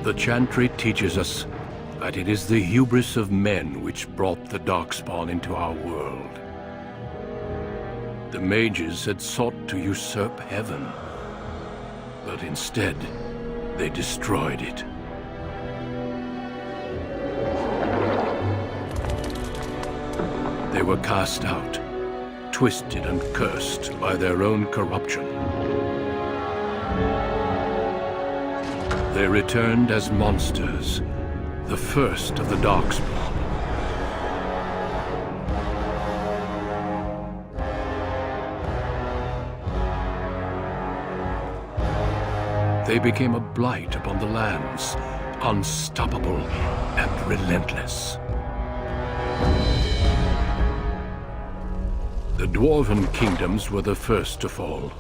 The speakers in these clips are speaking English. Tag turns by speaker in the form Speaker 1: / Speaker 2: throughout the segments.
Speaker 1: The Chantry teaches us that it is the hubris of men which brought the Darkspawn into our world. The mages had sought to usurp heaven, but instead, they destroyed it. They were cast out, twisted and cursed by their own corruption. They returned as monsters, the first of the Darkspawn. They became a blight upon the lands, unstoppable and relentless. The Dwarven kingdoms were the first to fall,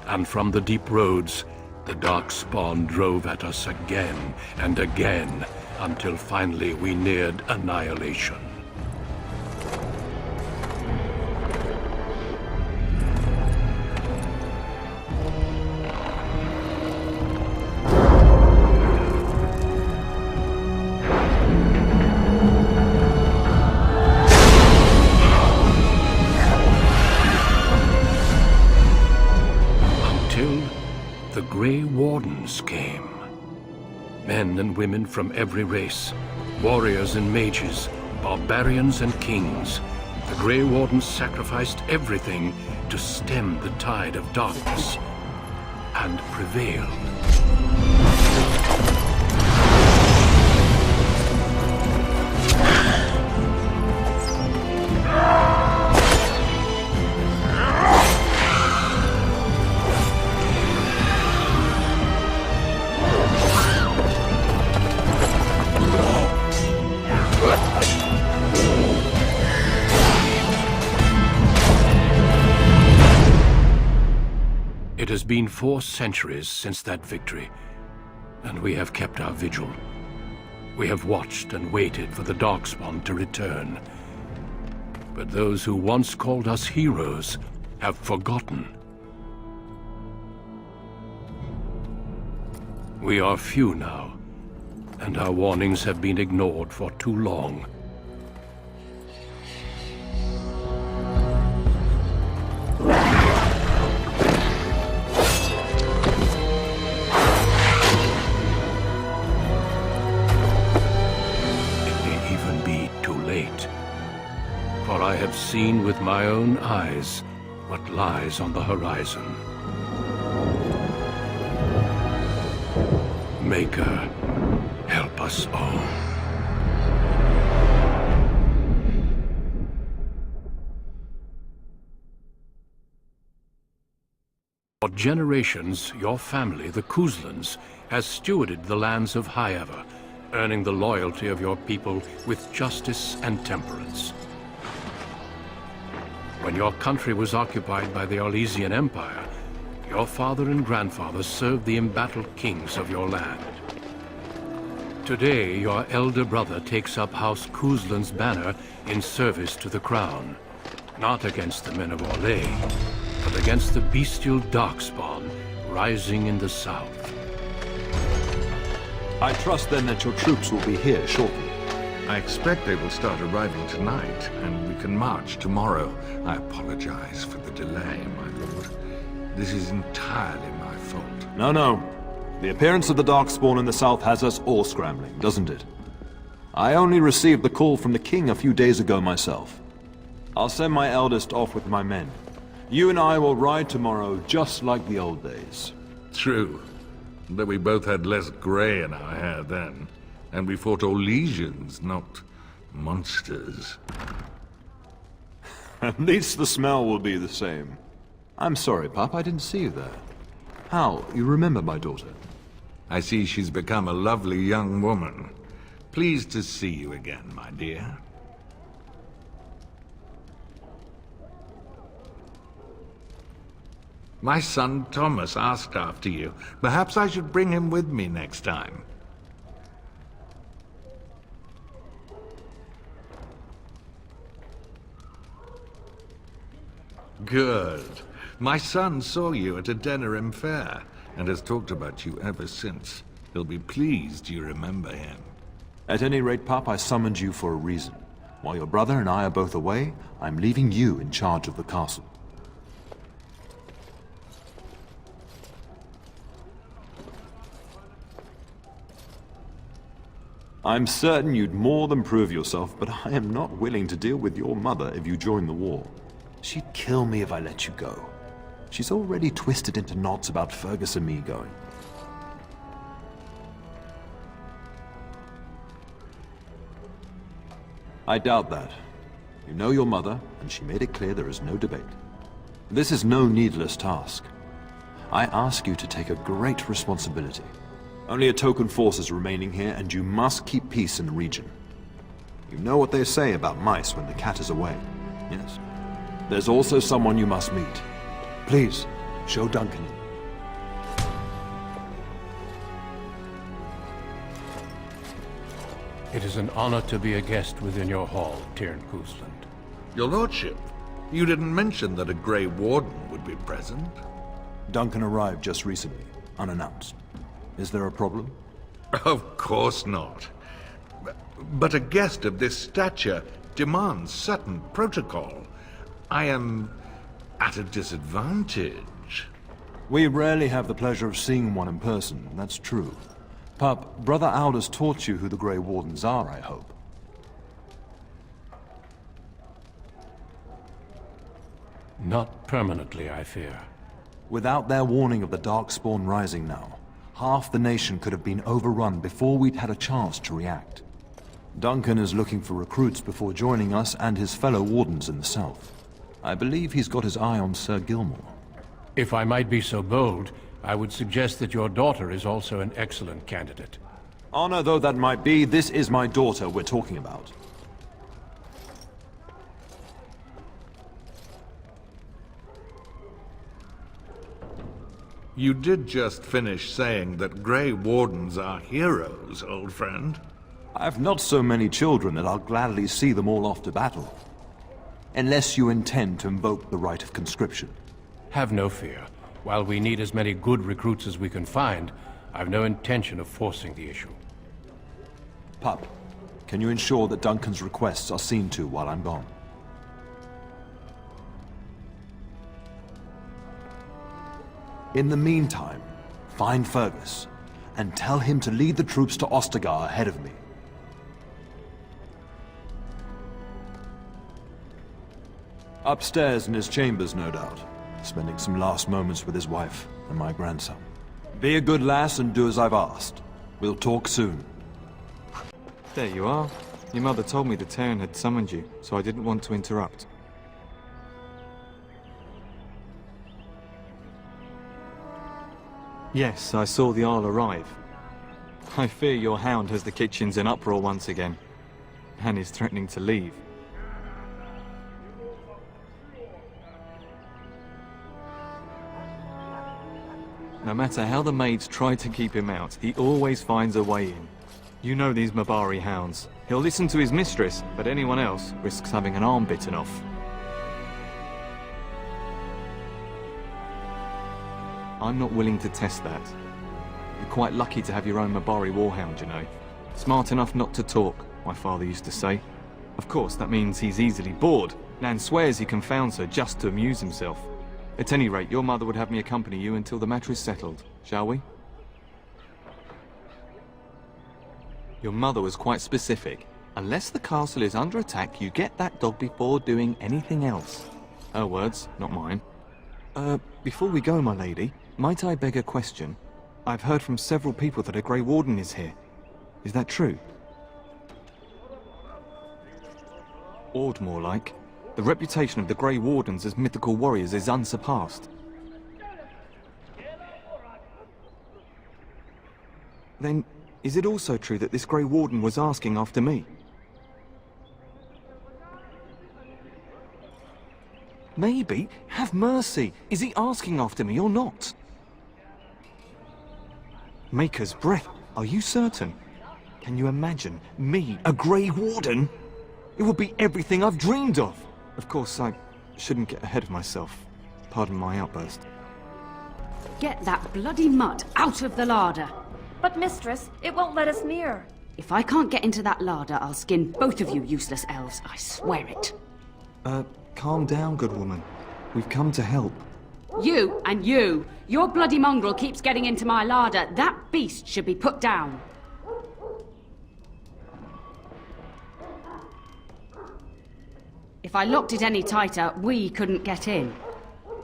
Speaker 1: and from the deep roads, the Darkspawn drove at us again and again, until finally we neared annihilation. The Grey Wardens came. Men and women from every race, warriors and mages, barbarians and kings. The Grey Wardens sacrificed everything to stem the tide of darkness, and prevailed. It has been 4 centuries since that victory, and we have kept our vigil. We have watched and waited for the Darkspawn to return. But those who once called us heroes have forgotten. We are few now, and our warnings have been ignored for too long. For I have seen with my own eyes what lies on the horizon. Maker, help us all. For generations, your family, the Kuzlans, has stewarded the lands of Highever, earning the loyalty of your people with justice and temperance. When your country was occupied by the Arlesian Empire, your father and grandfather served the embattled kings of your land. Today, your elder brother takes up House Kuzlan's banner in service to the crown, not against the men of Orlais, but against the bestial Darkspawn rising in the south.
Speaker 2: I trust then that your troops will be here shortly.
Speaker 3: I expect they will start arriving tonight, and we can march tomorrow. I apologize for the delay, my lord. This is entirely my fault.
Speaker 2: No. The appearance of the Darkspawn in the south has us all scrambling, doesn't it? I only received the call from the king a few days ago myself. I'll send my eldest off with my men. You and I will ride tomorrow just like the old days.
Speaker 3: True. Though we both had less grey in our hair then. And we fought Orlesians, not monsters.
Speaker 2: At least the smell will be the same. I'm sorry, Pop, I didn't see you there. How? You remember my daughter?
Speaker 3: I see she's become a lovely young woman. Pleased to see you again, my dear. My son Thomas asked after you. Perhaps I should bring him with me next time. Good. My son saw you at a Denerim fair, and has talked about you ever since. He'll be pleased you remember him.
Speaker 2: At any rate, Pup, I summoned you for a reason. While your brother and I are both away, I'm leaving you in charge of the castle. I'm certain you'd more than prove yourself, but I am not willing to deal with your mother if you join the war. She'd kill me if I let you go. She's already twisted into knots about Fergus and me going. I doubt that. You know your mother, and she made it clear there is no debate. This is no needless task. I ask you to take a great responsibility. Only a token force is remaining here, and you must keep peace in the region. You know what they say about mice when the cat is away. Yes. There's also someone you must meet. Please, show Duncan in.
Speaker 1: It is an honor to be a guest within your hall, Tyrn Cousland.
Speaker 3: Your lordship, you didn't mention that a Grey Warden would be present.
Speaker 2: Duncan arrived just recently, unannounced. Is there a problem?
Speaker 3: Of course not. But a guest of this stature demands certain protocol. I am at a disadvantage.
Speaker 2: We rarely have the pleasure of seeing one in person, that's true. Pup, Brother Aldous taught you who the Grey Wardens are, I hope.
Speaker 1: Not permanently, I fear.
Speaker 2: Without their warning of the Darkspawn rising now, half the nation could have been overrun before we'd had a chance to react. Duncan is looking for recruits before joining us and his fellow Wardens in the south. I believe he's got his eye on Sir Gilmore.
Speaker 1: If I might be so bold, I would suggest that your daughter is also an excellent candidate.
Speaker 2: Honor though that might be, this is my daughter we're talking about.
Speaker 3: You did just finish saying that Grey Wardens are heroes, old friend.
Speaker 2: I've not so many children that I'll gladly see them all off to battle. Unless you intend to invoke the right of conscription.
Speaker 1: Have no fear. While we need as many good recruits as we can find, I've no intention of forcing the issue.
Speaker 2: Pup, can you ensure that Duncan's requests are seen to while I'm gone? In the meantime, find Fergus, and tell him to lead the troops to Ostagar ahead of me. Upstairs in his chambers, no doubt, spending some last moments with his wife and my grandson. Be a good lass and do as I've asked. We'll talk soon.
Speaker 4: There you are. Your mother told me the Terran had summoned you, so I didn't want to interrupt. Yes, I saw the Isle arrive. I fear your hound has the kitchens in uproar once again, and is threatening to leave. No matter how the maids try to keep him out, he always finds a way in. You know these Mabari hounds. He'll listen to his mistress, but anyone else risks having an arm bitten off. I'm not willing to test that. You're quite lucky to have your own Mabari warhound, you know. Smart enough not to talk, my father used to say. Of course, that means he's easily bored. Nan swears he confounds her just to amuse himself. At any rate, your mother would have me accompany you until the matter is settled, shall we? Your mother was quite specific. Unless the castle is under attack, you get that dog before doing anything else. Her words, not mine. Before we go, my lady, might I beg a question? I've heard from several people that a Grey Warden is here. Is that true? Awed, more like. The reputation of the Grey Wardens as mythical warriors is unsurpassed. Then, is it also true that this Grey Warden was asking after me? Maybe. Have mercy. Is he asking after me or not? Maker's breath. Are you certain? Can you imagine me, a Grey Warden? It would be everything I've dreamed of. Of course, I shouldn't get ahead of myself. Pardon my outburst.
Speaker 5: Get that bloody mutt out of the larder. But mistress, it won't let us near.
Speaker 6: If I can't get into that larder, I'll skin both of you useless elves, I swear it.
Speaker 4: Calm down, good woman. We've come to help.
Speaker 6: You and you! Your bloody mongrel keeps getting into my larder. That beast should be put down. If I locked it any tighter, we couldn't get in.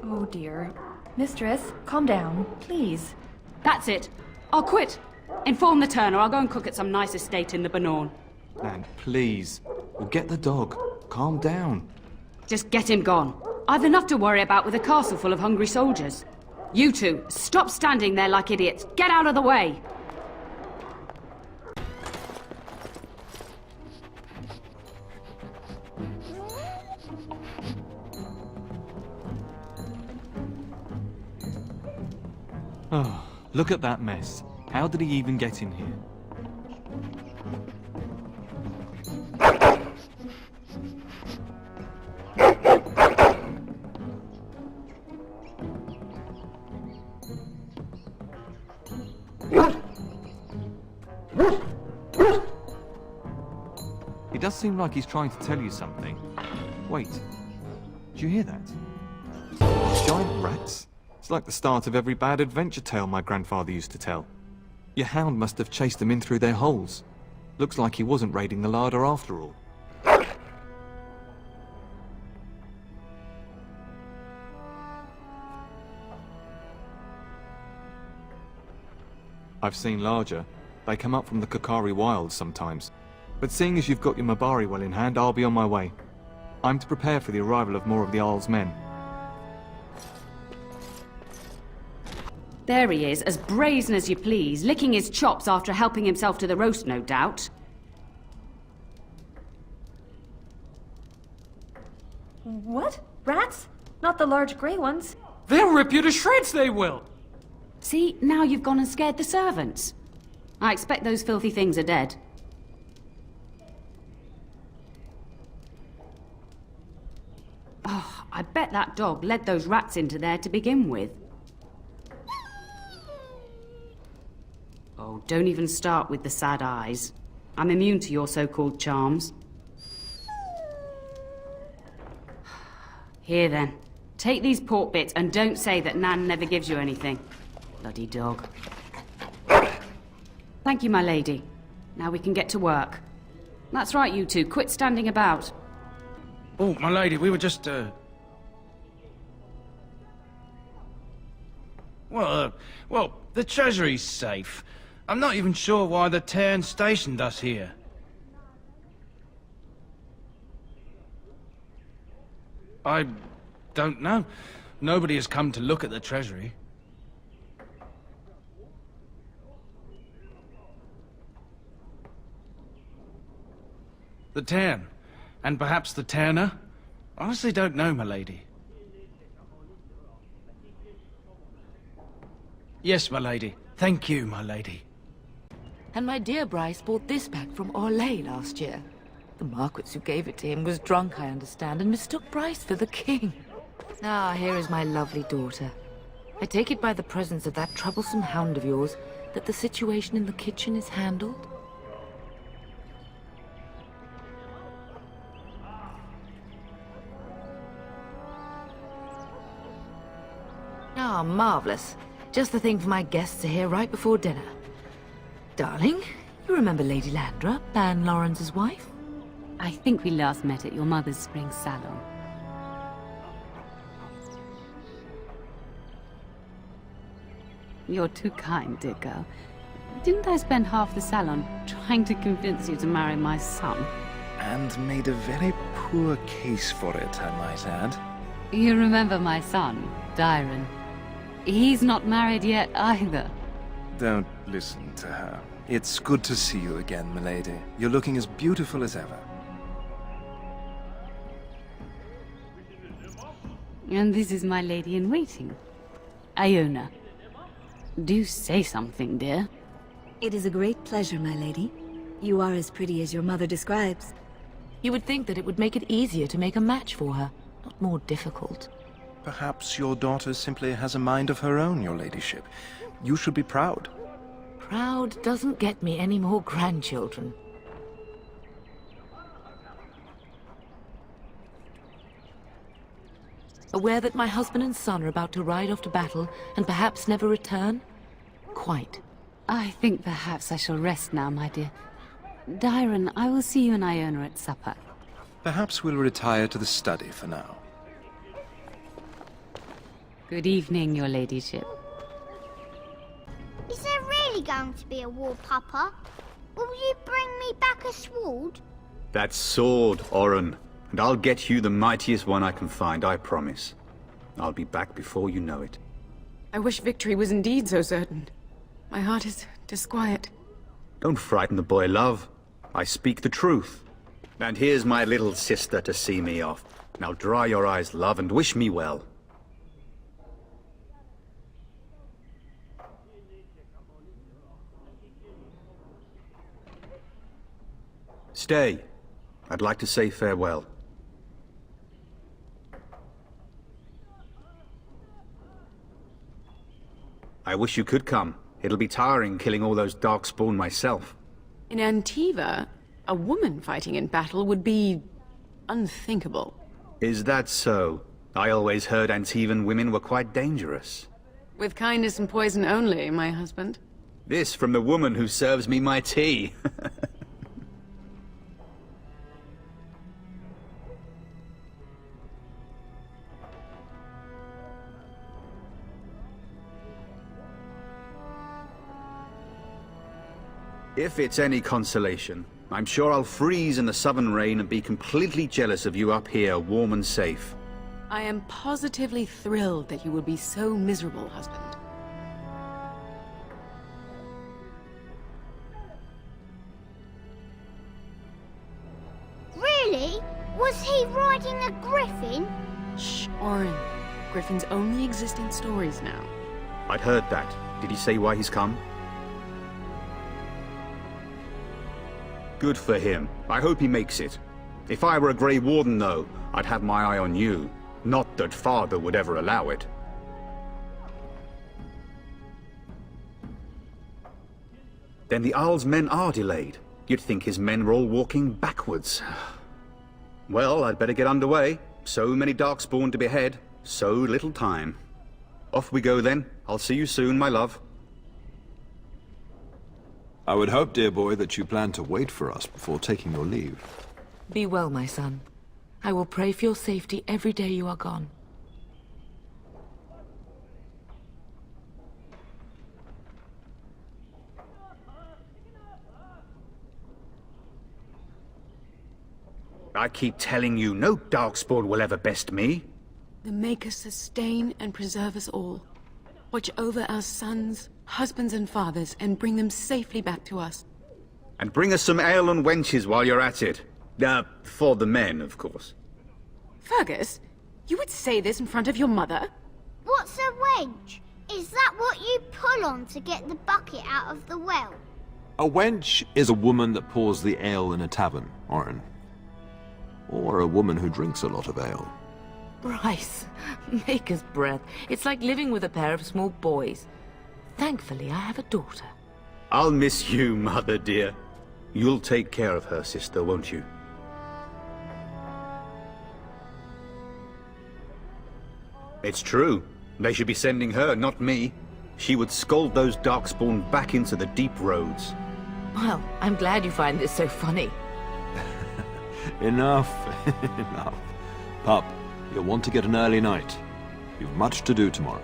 Speaker 5: Oh dear. Mistress, calm down, please.
Speaker 6: That's it. I'll quit. Inform the turner. I'll go and cook at some nice estate in the Banorn.
Speaker 4: Nan, please. We'll get the dog. Calm down.
Speaker 6: Just get him gone. I've enough to worry about with a castle full of hungry soldiers. You two, stop standing there like idiots. Get out of the way!
Speaker 4: Oh, look at that mess. How did he even get in here? He does seem like he's trying to tell you something. Wait, do you hear that? Giant rats? It's like the start of every bad adventure tale my grandfather used to tell. Your hound must have chased them in through their holes. Looks like he wasn't raiding the larder after all. I've seen larger. They come up from the Kakari wilds sometimes. But seeing as you've got your Mabari well in hand, I'll be on my way. I'm to prepare for the arrival of more of the Isle's men.
Speaker 6: There he is, as brazen as you please, licking his chops after helping himself to the roast, no doubt.
Speaker 5: What? Rats? Not the large grey ones?
Speaker 7: They'll rip you to shreds, they will!
Speaker 6: See, now you've gone and scared the servants. I expect those filthy things are dead. Oh, I bet that dog led those rats into there to begin with. Oh, don't even start with the sad eyes. I'm immune to your so-called charms. Here then, take these pork bits and don't say that Nan never gives you anything. Bloody dog. Thank you, my lady. Now we can get to work. That's right, you two. Quit standing about.
Speaker 7: Oh, my lady, we were just, Well, the treasury's safe. I'm not even sure why the Cairn stationed us here. I don't know. Nobody has come to look at the treasury. The Cairn. And perhaps the Turner? Honestly don't know, my lady. Yes, my lady. Thank you, my lady.
Speaker 8: And my dear Bryce bought this back from Orlais last year. The Marquis who gave it to him was drunk, I understand, and mistook Bryce for the king. Ah, here is my lovely daughter. I take it by the presence of that troublesome hound of yours that the situation in the kitchen is handled? Ah, marvelous. Just the thing for my guests to hear right before dinner. Darling, you remember Lady Landra, Ban Lawrence's wife?
Speaker 6: I think we last met at your mother's spring salon. You're too kind, dear girl. Didn't I spend half the salon trying to convince you to marry my son?
Speaker 9: And made a very poor case for it, I might add.
Speaker 6: You remember my son, Dyron. He's not married yet either.
Speaker 9: Don't listen to her. It's good to see you again, milady. You're looking as beautiful as ever.
Speaker 6: And this is my lady-in-waiting, Iona. Do say something, dear.
Speaker 10: It is a great pleasure, my lady. You are as pretty as your mother describes.
Speaker 8: You would think that it would make it easier to make a match for her, not more difficult.
Speaker 9: Perhaps your daughter simply has a mind of her own, your ladyship. You should be proud.
Speaker 8: Proud doesn't get me any more grandchildren. Aware that my husband and son are about to ride off to battle and perhaps never return? Quite.
Speaker 6: I think perhaps I shall rest now, my dear. Dyron, I will see you and Iona at supper.
Speaker 9: Perhaps we'll retire to the study for now.
Speaker 6: Good evening, your ladyship.
Speaker 11: Is there really going to be a war, Papa? Will you bring me back a sword?
Speaker 12: That sword, Oren. And I'll get you the mightiest one I can find, I promise. I'll be back before you know it.
Speaker 13: I wish victory was indeed so certain. My heart is disquiet.
Speaker 12: Don't frighten the boy, love. I speak the truth. And here's my little sister to see me off. Now dry your eyes, love, and wish me well. Stay. I'd like to say farewell. I wish you could come. It'll be tiring killing all those darkspawn myself.
Speaker 13: In Antiva, a woman fighting in battle would be unthinkable.
Speaker 12: Is that so? I always heard Antivan women were quite dangerous.
Speaker 13: With kindness and poison only, my husband.
Speaker 12: This from the woman who serves me my tea. If it's any consolation, I'm sure I'll freeze in the southern rain and be completely jealous of you up here, warm and safe.
Speaker 13: I am positively thrilled that you would be so miserable, husband.
Speaker 11: Really? Was he riding a griffin?
Speaker 13: Shh, Oren. Griffins only exist in stories now.
Speaker 12: I'd heard that. Did he say why he's come? Good for him. I hope he makes it. If I were a Grey Warden, though, I'd have my eye on you. Not that Father would ever allow it. Then the Arl's men are delayed. You'd think his men were all walking backwards. Well, I'd better get underway. So many Darkspawn to behead, so little time. Off we go then. I'll see you soon, my love.
Speaker 2: I would hope, dear boy, that you plan to wait for us before taking your leave.
Speaker 8: Be well, my son. I will pray for your safety every day you are gone.
Speaker 12: I keep telling you, no Darkspawn will ever best me.
Speaker 13: The Maker sustain and preserve us all. Watch over our sons, husbands and fathers, and bring them safely back to us.
Speaker 12: And bring us some ale and wenches while you're at it. For the men, of course.
Speaker 13: Fergus, you would say this in front of your mother?
Speaker 11: What's a wench? Is that what you pull on to get the bucket out of the well?
Speaker 2: A wench is a woman that pours the ale in a tavern, Oren. Or a woman who drinks a lot of ale.
Speaker 8: Bryce, Maker's breath. It's like living with a pair of small boys. Thankfully, I have a daughter.
Speaker 12: I'll miss you, Mother dear. You'll take care of her, sister, won't you? It's true. They should be sending her, not me. She would scold those Darkspawn back into the deep roads.
Speaker 8: Well, I'm glad you find this so funny.
Speaker 2: Enough, enough. Pup, you'll want to get an early night. You've much to do tomorrow.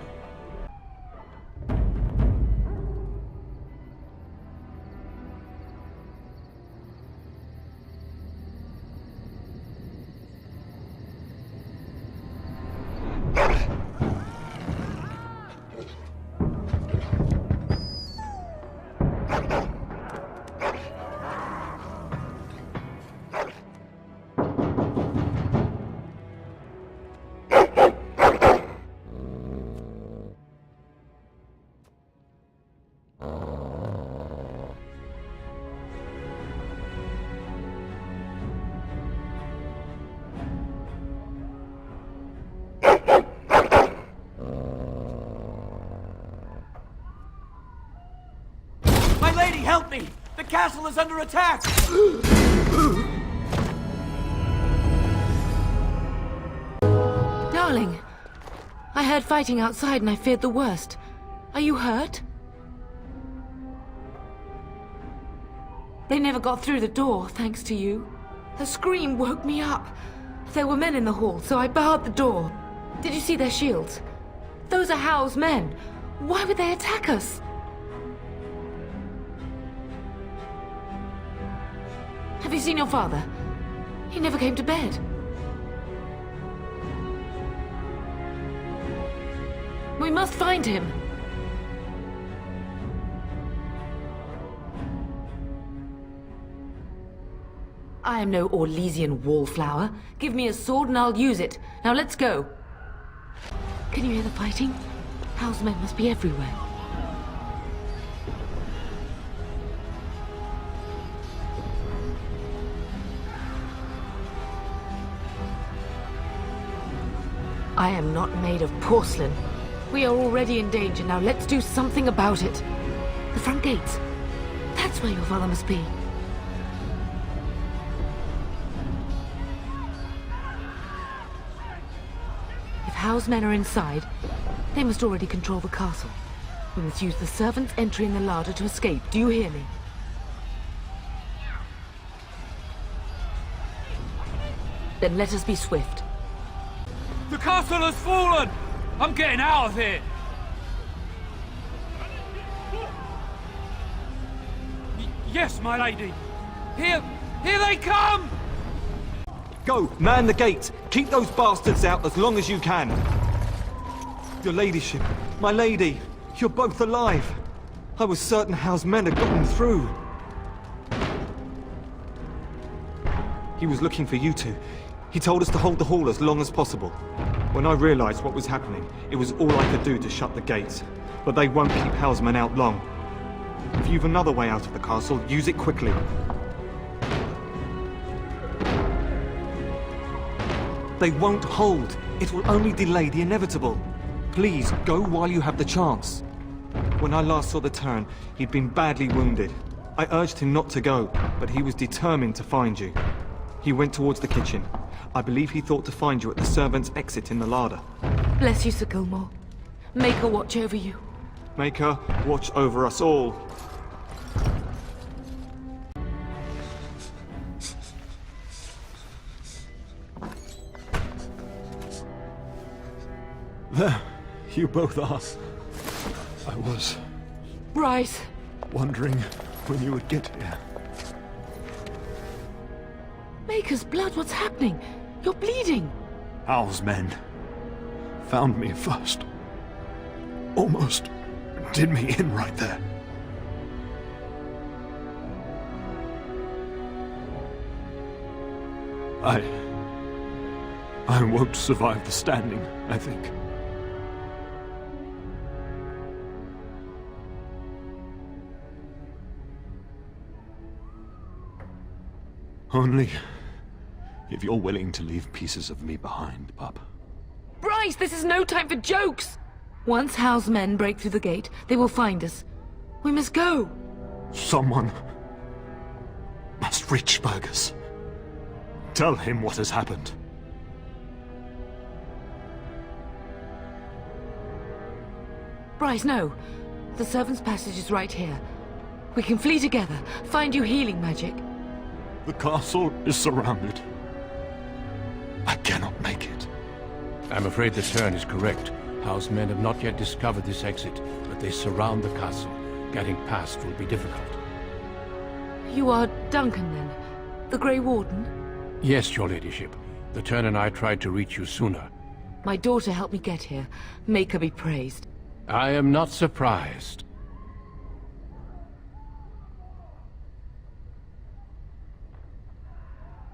Speaker 14: My lady, help me! The castle is under attack!
Speaker 8: Darling, I heard fighting outside and I feared the worst. Are you hurt? They never got through the door, thanks to you. The scream woke me up. There were men in the hall, so I barred the door. Did you see their shields? Those are Hal's men. Why would they attack us? Have you seen your father? He never came to bed. We must find him. I am no Orlesian wallflower. Give me a sword and I'll use it. Now let's go. Can you hear the fighting? Hal's men must be everywhere. I am not made of porcelain. We are already in danger. Now let's do something about it. The front gates. That's where your father must be. If Hal's men are inside, they must already control the castle. We must use the servants' entry in the larder to escape. Do you hear me? Then let us be swift.
Speaker 14: The castle has fallen! I'm getting out of here! Yes, my lady! Here they come!
Speaker 4: Go, man the gate! Keep those bastards out as long as you can! Your ladyship, my lady, you're both alive! I was certain Hal's men had gotten through. He was looking for you two. He told us to hold the hall as long as possible. When I realized what was happening, it was all I could do to shut the gates. But they won't keep Hal's men out long. If you've another way out of the castle, use it quickly. They won't hold. It will only delay the inevitable. Please, go while you have the chance. When I last saw the Terran, he'd been badly wounded. I urged him not to go, but he was determined to find you. He went towards the kitchen. I believe he thought to find you at the servants' exit in the larder.
Speaker 8: Bless you, Sir Gilmore. Make her watch over you.
Speaker 4: Make her watch over us all.
Speaker 2: There, you both are. I was
Speaker 8: Bryce!
Speaker 2: wondering when you would get here.
Speaker 8: Maker's blood, what's happening? You're bleeding!
Speaker 2: Hal's men found me first. Almost did me in right there. I won't survive the standing, I think. Only if you're willing to leave pieces of me behind, pup.
Speaker 8: Bryce, this is no time for jokes! Once Hal's men break through the gate, they will find us. We must go!
Speaker 2: Someone must reach Burgess. Tell him what has happened.
Speaker 8: Bryce, no. The servants' passage is right here. We can flee together, find you healing magic.
Speaker 2: The castle is surrounded. I cannot make it.
Speaker 1: I'm afraid the Terran is correct. Hal's men have not yet discovered this exit, but they surround the castle. Getting past will be difficult.
Speaker 8: You are Duncan, then? The Grey Warden?
Speaker 1: Yes, your ladyship. The Terran and I tried to reach you sooner.
Speaker 8: My daughter helped me get here. Make her be praised.
Speaker 1: I am not surprised.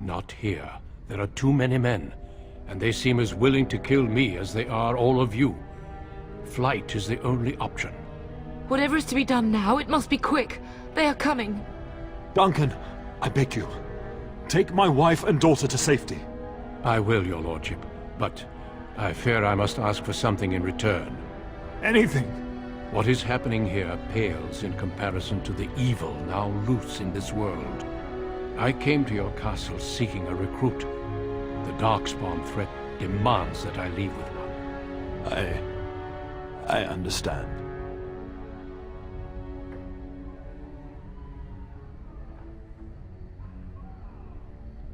Speaker 1: Not here. There are too many men, and they seem as willing to kill me as they are all of you. Flight is the only option.
Speaker 8: Whatever is to be done now, it must be quick. They are coming.
Speaker 2: Duncan, I beg you, take my wife and daughter to safety.
Speaker 1: I will, your lordship, but I fear I must ask for something in return.
Speaker 2: Anything.
Speaker 1: What is happening here pales in comparison to the evil now loose in this world. I came to your castle seeking a recruit. The Darkspawn threat demands that I leave with one.
Speaker 2: I understand.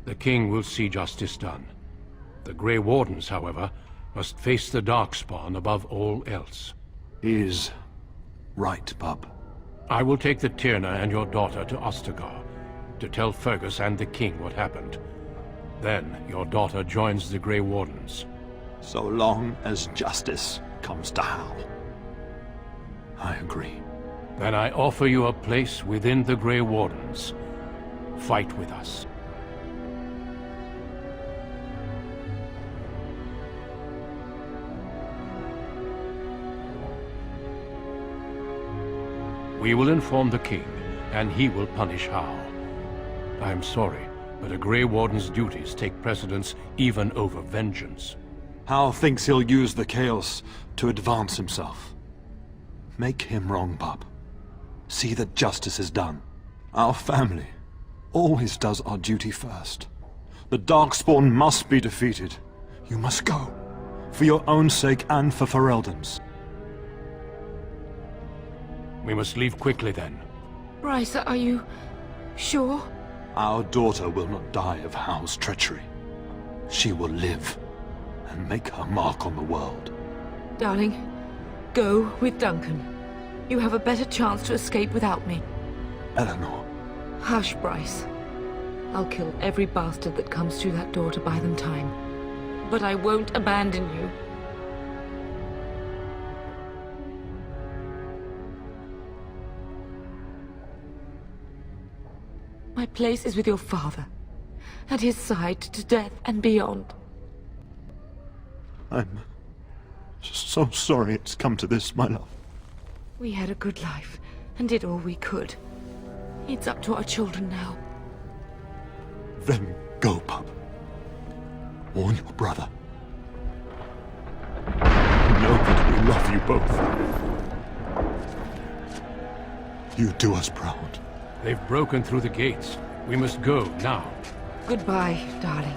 Speaker 1: The king will see justice done. The Grey Wardens, however, must face the Darkspawn above all else.
Speaker 2: He's right, bub.
Speaker 1: I will take the Tyrna and your daughter to Ostagar, to tell Fergus and the king what happened. Then your daughter joins the Grey Wardens.
Speaker 2: So long as justice comes to Hal. I agree.
Speaker 1: Then I offer you a place within the Grey Wardens. Fight with us. We will inform the king, and he will punish Hal. I am sorry, but a Grey Warden's duties take precedence even over vengeance.
Speaker 2: Hal thinks he'll use the chaos to advance himself. Make him wrong, bub. See that justice is done. Our family always does our duty first. The Darkspawn must be defeated. You must go. For your own sake and for Ferelden's.
Speaker 1: We must leave quickly then.
Speaker 8: Bryce, are you sure?
Speaker 2: Our daughter will not die of Hal's treachery. She will live and make her mark on the world.
Speaker 8: Darling, go with Duncan. You have a better chance to escape without me.
Speaker 2: Eleanor.
Speaker 8: Hush, Bryce. I'll kill every bastard that comes through that door to buy them time. But I won't abandon you. My place is with your father. At his side to death and beyond.
Speaker 2: I'm so sorry it's come to this, my love.
Speaker 8: We had a good life and did all we could. It's up to our children now.
Speaker 2: Then go, pup. Warn your brother. Know that we love you both. You do us proud.
Speaker 1: They've broken through the gates. We must go now.
Speaker 8: Goodbye, darling.